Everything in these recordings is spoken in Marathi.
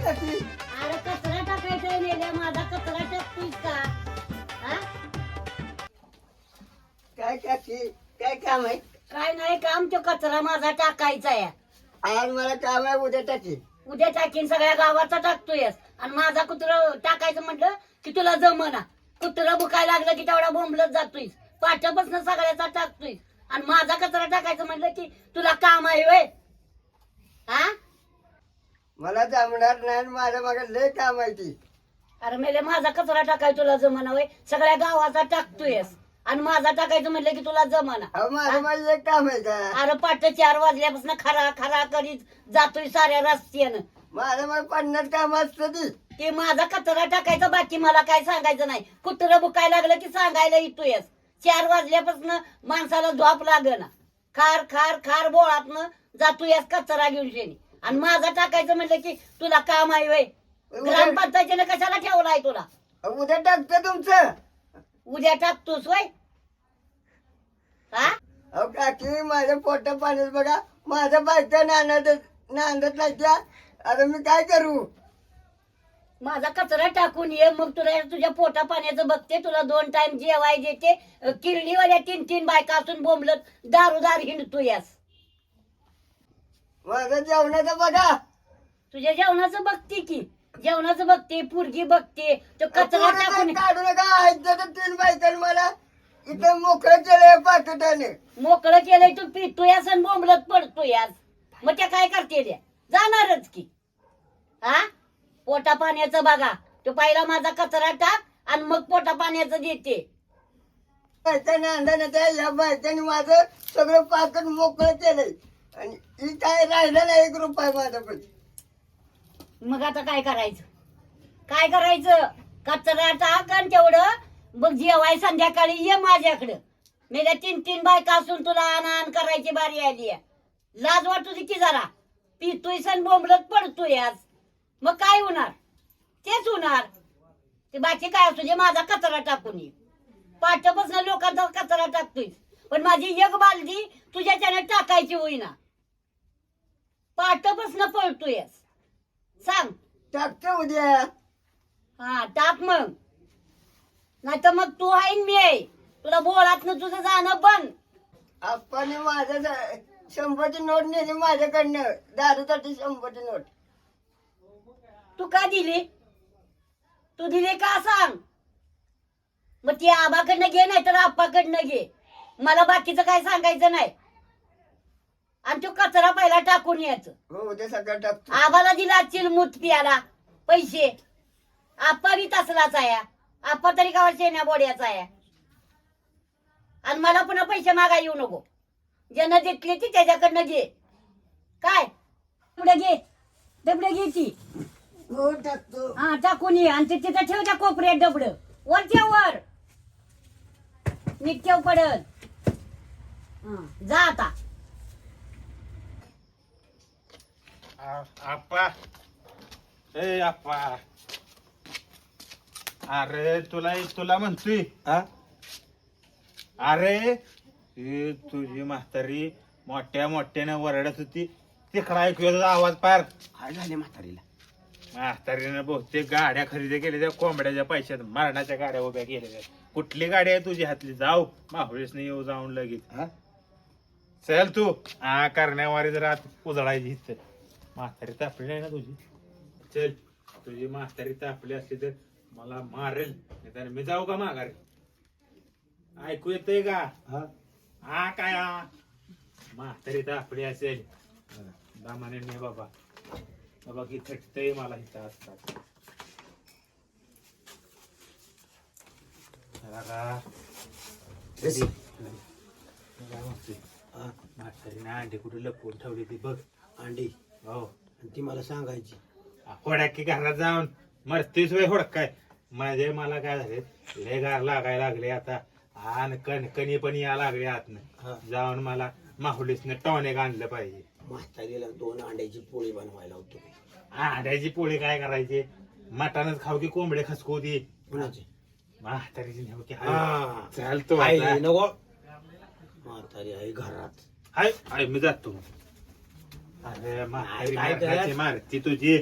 काकी अरे कचरा टाकायचा नेल्या माझा कचरा टाकतोयस का हा? काय काकी काय काम आहे काय नाही काम तो कचरा माझा टाकायचा आहे आज मला काम आहे उद्या टाकी उद्या टाकीन सगळ्या गावाचा टाकतोयस आणि माझा कुत्र टाकायचं म्हटलं की तुला जमना कुत्र बुकायला लागलं की तेवढा बोंबलत जातोय पाठपासून सगळ्याचा टाकतोय आणि माझा कचरा टाकायचं म्हटलं की तुला काम आहे वय हा मला जमणार नाही माझ्या मागे लय काम आहे ती अरे मेले माझा कचरा टाकाय तुला जमना वय सगळ्या गावाचा टाकतोयस आणि माझा टाकायचं म्हटलं की तुला जमना अहो माझं माझं एक काम आहे का अरे पाठ 4 वाजल्यापासून खरा खरा करीत जातोय साऱ्या रस्त्यानं माझं मग 50 काम असतं ती ते माझा कचरा टाकायचा बाकी मला काय सांगायचं नाही कुत्र बुकायला लागलं की सांगायला येतोयस 4 वाजल्यापासून माणसाला झोप लागना खार खार खार बोळातनं जातोयस कचरा घेऊन शेणी आणि माझा टाकायचं म्हणलं की तुला काम आहे वय ग्रामपंचायतीने कशाला ठेवलाय तुला उद्या टाकतं तुमचं उद्या टाकतोस वय हा अहो काकी माझ्या पोटा पाण्यात बघा माझ्या बायका नांदत नाही त्या आता मी काय करू माझा कचरा टाकून ये मग तुला तुझ्या पोटा पाण्याचं बघते तुला 2 टाइम जेवाय देते किरडीवाल्या 3 बायका असून बोंबलत दारूदार हिंडतोयस माझं जेवणाचं बघा तुझ्या जेवणाचं बघते की जेवणाचं बघते पुरगी बघते तो कचरा टाकून काढू नका ऐकतं तर 3 बायकांनी मला इथं मोकळं केलंय पाकिटाने मोकळं केलंय तू पितोयस आणि बोंबलत पडतोयस मग त्या काय करते त्या जाणारच की हा पोटा पाण्याचं बघा तो पहिला माझा कचरा टाक आणि मग पोटा पाण्याचं देते बायकाने अंधाने त्या या बायकाने माझं सगळं पाकिट मोकळं केलंय आणि ही काय राहिलं नाही 1 रुपया माझं पण मग आता काय करायचं कचरा टाक आणि तेवढं मग जेवाय संध्याकाळी ये माझ्याकडं मेल्या 3 बायका असून तुला आण करायची बारी आली लाज वाटू दे की जरा पितोय सण बोंबलत पडतोय आज मग काय होणार तेच होणार ते बाकी काय असू दे माझा कचरा टाकून ये पाठपासून लोकांचा कचरा टाकतोय पण माझी एक बालदी तुझ्याच्याने टाकायची होईना पाठपासून पळतोयस सांग टाकतो उद्या हा टाक मग नाही तर मग तू आहे मी आहे तुला बोळातनं तुझं जाणं बंद आपण माझं 100ची नोट नेली माझ्याकडनं दारूसाठी 100ची नोट तू का दिली तू दिली का सांग मग ती आबाकडनं घे नाही तर आप्पाकडनं घे मला बाकीचं काय सांगायचं नाही आणि तो कचरा पहिला टाकून यायचं हो उद्या सगळं टाकतो आबाला दिला चिलमूत पियाला पैसे आप्पा बी तसलाच आहे आप्पा तरी का शेण्या बोड्याचा आहे आणि मला पुन्हा पैसे मागा येऊ नको ज्यानं देतले ती त्याच्याकडनं घे काय डबडे घे ती हो टाकतो हा टाकून ये आणि ते तिथं ठेव त्या कोपऱ्यात डबड वरच्या वर नीट ठेव पडत जा आता आप्पा ए आप्पा अरे तुला म्हणतोय हा अरे ही तुझी म्हातारी मोठ्याने वरडत होती तिकडा ऐकू येत होता आवाज पार काय झाले म्हातारीला म्हातारीनं बहुतेक गाड्या खरेदी केल्या त्या कोंबड्याच्या पैशात मरणाच्या गाड्या उभ्या केलेल्या कुठली गाडी आहे तुझी हातली जाऊ माहुळीसने येऊ जाऊन लगेच हा चल तू हा करण्यावारी जर आत उजळायची इथं म्हातारी तापली नाही ना तुझी चल तुझी म्हातारी तापली असली तर मला मारेल नाही मी जाऊ का माघारी ऐकू येतंय का हा काय हा म्हातारी तापली असेल दामाने नाही बाबा बाबा की थटतय मला इथं असतात म्हातारीने अंडी कुठे लपवून ठेवली ती बघ अंडी हो आणि ती मला सांगायची होड्या की घरात जाऊन मरतीच वे होडकाय म्हणजे मला काय झाले लय गार लागायला लागले आता आणि कणकणी पण या लागले आतनं जाऊन मला माहुलीसने टॉनिक आणलं पाहिजे म्हातारीला 2 अंड्याची पोळी बनवायला होतो अंड्याची पोळी काय करायची मटणच खाऊ की कोंबडे खसकू दे कुणाची म्हातारीची नेऊ की हा. चालतो आई नको म्हातारी आई घरात हाय हाय मी जातो अरे म्हातारी काय मारण्याची मारती तुझी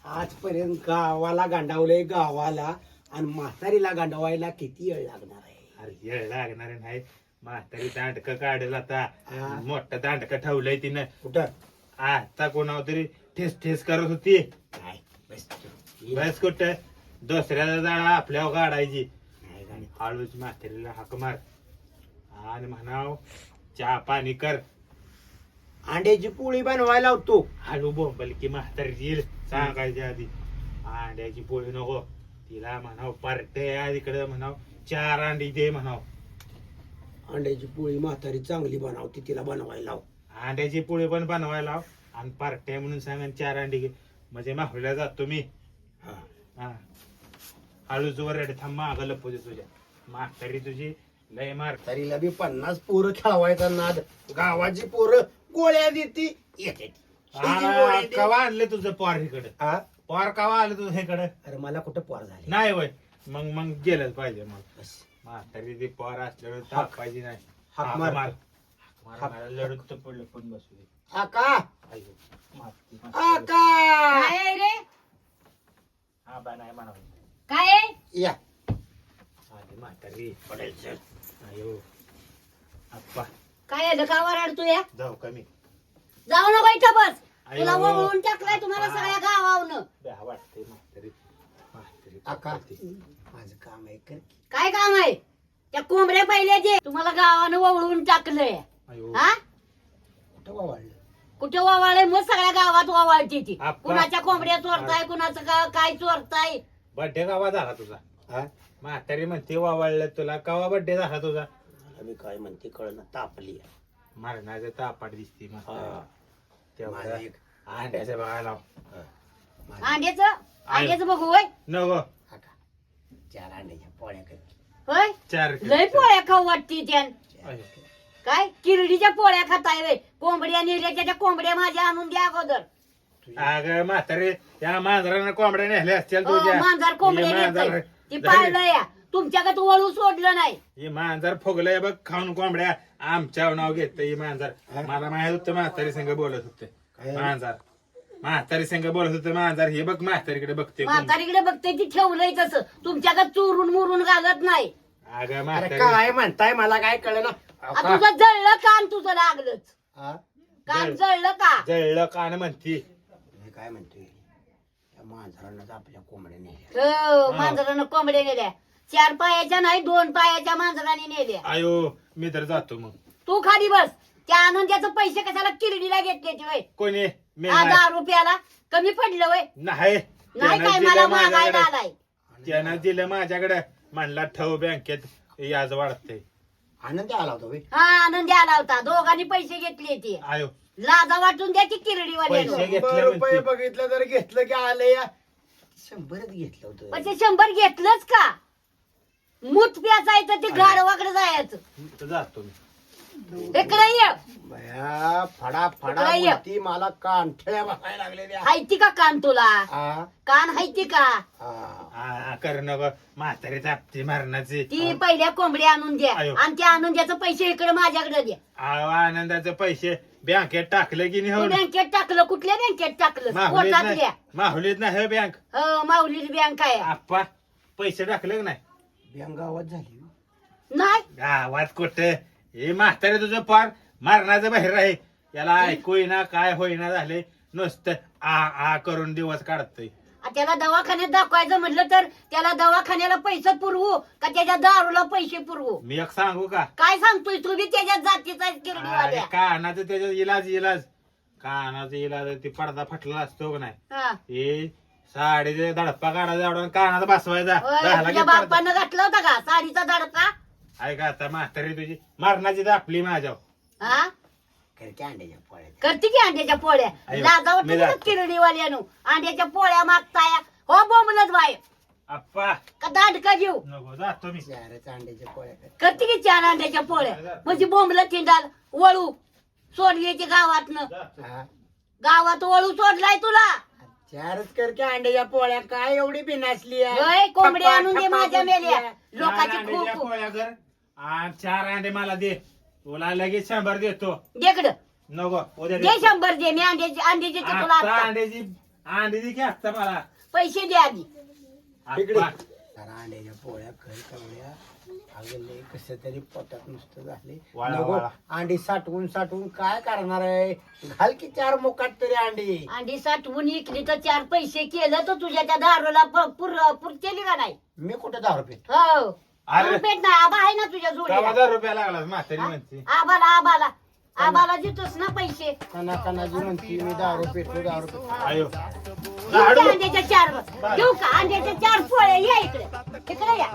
आजपर्यंत गावाला गांडावलंय गावाला, आणि म्हातारीला गांडवायला किती वेळ लागणार आहे? अरे येळ लागणार नाही. म्हातारी दांडक काढेल आता. हा. मोठं दांडक ठेवलंय तिनं. कुठं? आता कोणावर तरी ठेस ठेस करत होती. नाही बस. बस कुठं दुसऱ्याला जाळा आपल्यावर काढायची. नाही गाणी. हळूच म्हातारीला हाक मार आणि म्हणाव चहा पाणी कर. अंड्याची पोळी बनवायला लावतो. हळू बोंबल की म्हातारी येईल सांगायच्या आधी. अंड्याची पोळी नको तिला म्हणाव पार्टे इकडे म्हणाव 4 अंडी दे म्हणाव. अंड्याची पोळी म्हातारी चांगली बनवते, तिला बनवायला लाव. अंड्याची पोळी पण बनवायला लाव आणि पार्टे म्हणून सांग आणि 4 अंडी घे. म्हणजे माहुलीला जातो मी. हा. हा हळूच वर रेड थांब माग लपू दे तुझ्या. म्हातारी तुझी लय मार. तरीला बी 50 पोरं खेळवायचा नाद. गावाची पोरं गोळ्या देती येते. कवा आणले तुझं पोर इकडे? पोर कवा आलं तुझं इकडे? अरे मला कुठं पोर झाले? नाही वय मग गेलंच पाहिजे. मग बस. म्हातारी ती पोर असल्यावर तापायची नाही. हाक मार. मला लढत तर पडलं पण बसू दे. आका आयो, म्हातारी. आका काय आहे रे? हा बा नाही म्हणावं. काय आहे? या. आली म्हातारी पडायचं. अयो आप्पा काय आहे का वराड तू या? जाऊ का मी? जाऊ ना बैठा बस. आयो. तुला वळवून टाकलाय तुम्हाला सगळ्या गावावनं. ब्या वाटते म्हातारी. म्हातारी आका पडते. माझं काम आहे कर. काय काम आहे? त्या कोंबड्या पाहिल्या जे तुम्हाला गावानं वळवून टाकलंय. अयो हा कुठं वाढलं? कुठे वावाळे मग सगळ्या गावात वावाळती ती. आप्पा. कुणाच्या कोंबड्या चोरताय, कुणाचं काय चोरताय. बड्डे कवा झाला तुझा? हा? म्हातारी म्हणते वावळलं तुला. कवा बड्डे झाला तुझा? मला मी काय म्हणते कळलं, तापली आहे. मरणाचं तापाट दिसते हा. मग. तेवढं माझं एक- अंड्याचं बघायला लाव. हा. माझं- अंड्याचं बघू होय. नको आका 4 अंड्याच्या पोळ्या कर. होय 4 लय पोळ्या खाऊ वाटती त्यान. अयो. काय किरडीच्या पोळ्या खाताय वे? कोंबड्या नेल्याच्या त्या कोंबड्या माझ्या आणून द्या अगोदर. अगं म्हातारे त्या मांजरानं कोंबड्या नेल्या असतील हो, तुझ्या. मांजर कोंबड्या हे नेतंय. मांजर ती पाळलं या तुमच्याकडे वळू सोडलं नाही. हे मांजर फुगलंय बघ खाऊन कोंबड्या. आमच्या नाव घेत हे मांजर. मला माहित होतं म्हातारी संघ बोलत होते. काय? मांजर म्हातारी संघ बोलत होतं मांजर. हे बघ म्हातारीकडे बघते. म्हातारीकडे बघते ती ठेवलंय तसं. तुमच्याकडे चोरून मुरून घालत नाही. अगं अरे म्हातारी काय म्हणताय मला काय कळलं ना. आ, तुझं जळलं कान तुझं लागलंच. हा? कान जळलं का? जळलं कान म्हणती. मी काय म्हणतोय, त्या मांजरांनाच आपल्या कोंबड्या नेल्या. हो मांजरानं कोंबड्या नेल्या. 4 पायाच्या नाही 2 पायाच्या मांजराने नेल्या. आयो मी तर जातो मग. तू खाली बस. त्या आनंदाचे पैसे कशाला किरडीला घेतले वय? कोणी मी 10 रुपयाला कमी पडलं वय? नाही. नाही त्यानं काय दिलं मला मागायला माझ्याकडे. आलाय. त्यानं दिलं माझ्याकडे. म्हणला ठेव बँकेत याज वाढते. आनंद आला होता बे. हा आनंदी आला होता. दोघांनी पैसे घेतले ते. आयो लाजा वाटून द्या की पैसे किरडीवाल्यानं. घेतले 100 रुपये म्हणते. बघितलं तर घेतलं की आलं या. 100च घेतलं होतं. पण ते 100 घेतलंच का? मूठ प्याचायचं ते गाडवाकडे जायचं. तर जातो मी. इकडे ये. बया फडा फडा इकडे ये. बोलती, मला कानठळ्या बसायला लागलेल्या. हायती का कान तुला? हा? कान हायती का? हा. कर नको म्हातारी तापती मरणाची. ती पहिल्या कोंबड्या आणून द्या आयो. आणि त्या आणून द्याचं पैसे इकडे माझ्याकडे द्या. आनंदाचे पैसे बँकेत टाकले की तू नाही? बँकेत टाकलं. कुठल्या बँकेत टाकलं? माहुलीत कोर्टात नाही द्या. माहुलीत नाही हे बँक. हो माऊलीची बँक आहे. आप्पा पैसे टाकले की नाही? बँक गावात झाली. नाही गावात कुठे? हे म्हातारे तुझं पार मरणाचं बाहेर आहे. याला ऐकू ना काय होईना झाले. नुसतं आ आ करून दिवस काढतोय. आ, त्याला दवाखान्यात दाखवायचं म्हटलं तर त्याला दवाखान्याला पैसे पुरवू का त्याच्या दारूला पैसे पुरवू? मी एक सांगू का? काय सांगतोय तू बी त्याच्यात जातीचा अरे किरडीवाल्या. कानाचं त्याच्यात इलाज कानाचा इलाज ते पडदा फाटला असतो का नाही? हा. हे साडीचे धडपा काढायचा एवढा कानाचा बसवायचा. होय, झाला की तुझ्या पडदा. बापानं घातला होता का साडीचा दडका? ऐका आता म्हातारी तुझी मरणाची दापली माझ्यावर. हा करते अंड्याच्या पोळ्या. करते की अंड्याच्या पोळ्या. आयो, लाजावत मी जातो. किरडीवाल्यानं अंड्याच्या पोळ्या मागताय. हो बोंबलत बाय आप्पा का दांडका घेऊ? नको जातो मी. 4 अंड्याच्या पोळ्या कर. करते की 4 अंड्याच्या पोळ्या. म्हणजे बोंबलत तिंडाल वळू सोडली ती गावातनं. जातो. हा? गावात वळू सोडलाय तुला. 4च करके अंड्याच्या पोळ्या. काय एवढी बिनासली आहे? होय, कोंबड्या ठप्पा- आणून दे ठप्पा माझ्या बोलती मेल्या. आहे. लोकांची 4 अंड्याच्या खूप पोळ्या कर आणि 4 अंडे मला दे. तुला लगेच 100 देतो. देकडं नको उद्या दे देतो. 100 दे. मी अंड्याची तुला आता आता. अंड्याची अंडी दे की आत्ता मला पैसे द्या आधी. इकडे आत्ता. जरा अंड्याच्या पोळ्या कर कवड्या अगं लय कसं तरी पोटात नुसतं झाले वाळा, नको वाळा. अंडी साठवून काय करणार आहे घाल की 4 मुकाट तरी अंडी अंडी साठवून इकली तर 4 पैसे केलं तर तुझ्या त्या दारूला पुरतेली का नाही? मी कुठे 10 रुपये हो अरे. रुपयात नाही. आबा आहे ना तुझ्या जोडीला. 1000 लागला म्हातारी म्हणते आबाला देतोस ना पैसे. कना कनाजी म्हणती मी 10 रुपये तू 10 रुपये आयो देऊ का अंड्याच्या 4 देऊ का अंड्याच्या 4 पोळ्या? या इकडे इकडे या.